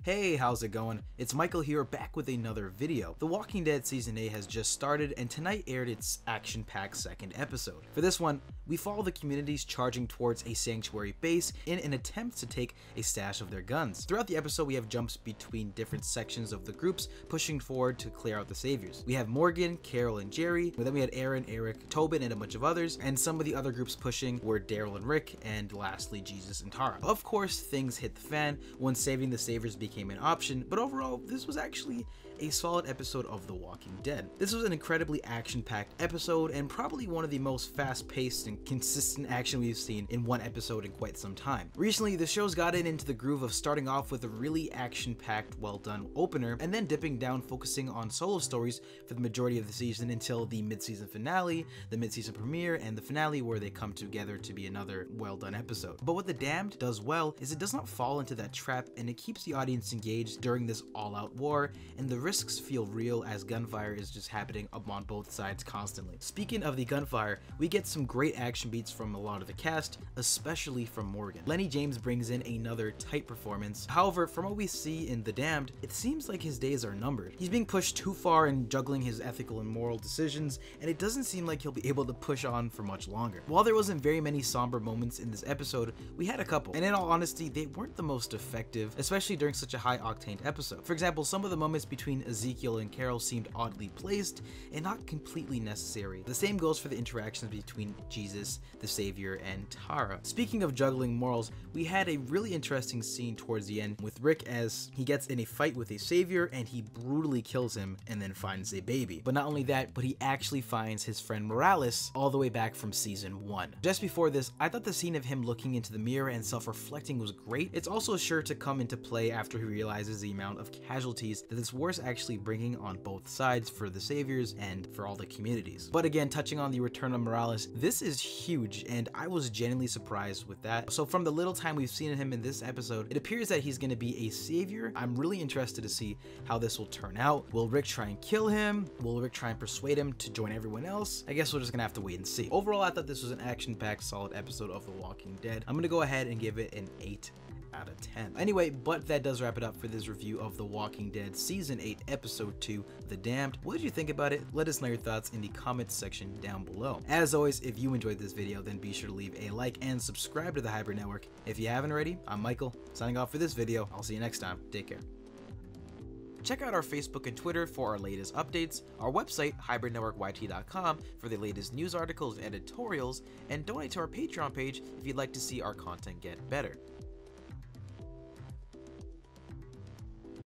Hey, how's it going? It's Michael here, back with another video. The Walking Dead Season 8 has just started, and tonight aired its action-packed second episode. For this one, we follow the communities charging towards a sanctuary base in an attempt to take a stash of their guns. Throughout the episode, we have jumps between different sections of the groups pushing forward to clear out the saviors. We have Morgan, Carol, and Jerry, but then we had Aaron, Eric, Tobin, and a bunch of others, and some of the other groups pushing were Daryl and Rick, and lastly, Jesus and Tara. Of course, things hit the fan when saving the saviors became an option, but overall, this was actually a solid episode of The Walking Dead. This was an incredibly action-packed episode and probably one of the most fast-paced and consistent action we've seen in one episode in quite some time. Recently, the show's gotten into the groove of starting off with a really action-packed, well-done opener, and then dipping down, focusing on solo stories for the majority of the season until the mid-season finale, the mid-season premiere, and the finale where they come together to be another well-done episode. But what The Damned does well is it does not fall into that trap, and it keeps the audience engaged during this all-out war, and the risks feel real as gunfire is just happening on both sides constantly. Speaking of the gunfire, we get some great action beats from a lot of the cast, especially from Morgan. Lenny James brings in another tight performance. However, from what we see in The Damned, it seems like his days are numbered. He's being pushed too far in juggling his ethical and moral decisions, and it doesn't seem like he'll be able to push on for much longer. While there wasn't very many somber moments in this episode, we had a couple, and in all honesty, they weren't the most effective, especially during such a high-octane episode. For example, some of the moments between Ezekiel and Carol seemed oddly placed and not completely necessary. The same goes for the interactions between Jesus, the Savior, and Tara. Speaking of juggling morals, we had a really interesting scene towards the end with Rick as he gets in a fight with a Savior and he brutally kills him and then finds a baby. But not only that, but he actually finds his friend Morales all the way back from season 1. Just before this, I thought the scene of him looking into the mirror and self-reflecting was great. It's also sure to come into play after he realizes the amount of casualties that this war is actually bringing on both sides for the saviors and for all the communities. But again, touching on the return of Morales, this is huge and I was genuinely surprised with that. So from the little time we've seen him in this episode, it appears that he's going to be a savior. I'm really interested to see how this will turn out. Will Rick try and kill him? Will Rick try and persuade him to join everyone else? I guess we're just gonna have to wait and see. Overall, I thought this was an action-packed, solid episode of The Walking Dead. I'm gonna go ahead and give it an 8 out of 10. Anyway, but that does wrap it up for this review of The Walking Dead Season 8, Episode 2, The Damned. What did you think about it? Let us know your thoughts in the comments section down below. As always, if you enjoyed this video, then be sure to leave a like and subscribe to the Hybrid Network. If you haven't already, I'm Michael, signing off for this video. I'll see you next time. Take care. Check out our Facebook and Twitter for our latest updates, our website, hybridnetworkyt.com, for the latest news articles and editorials, and donate to our Patreon page if you'd like to see our content get better.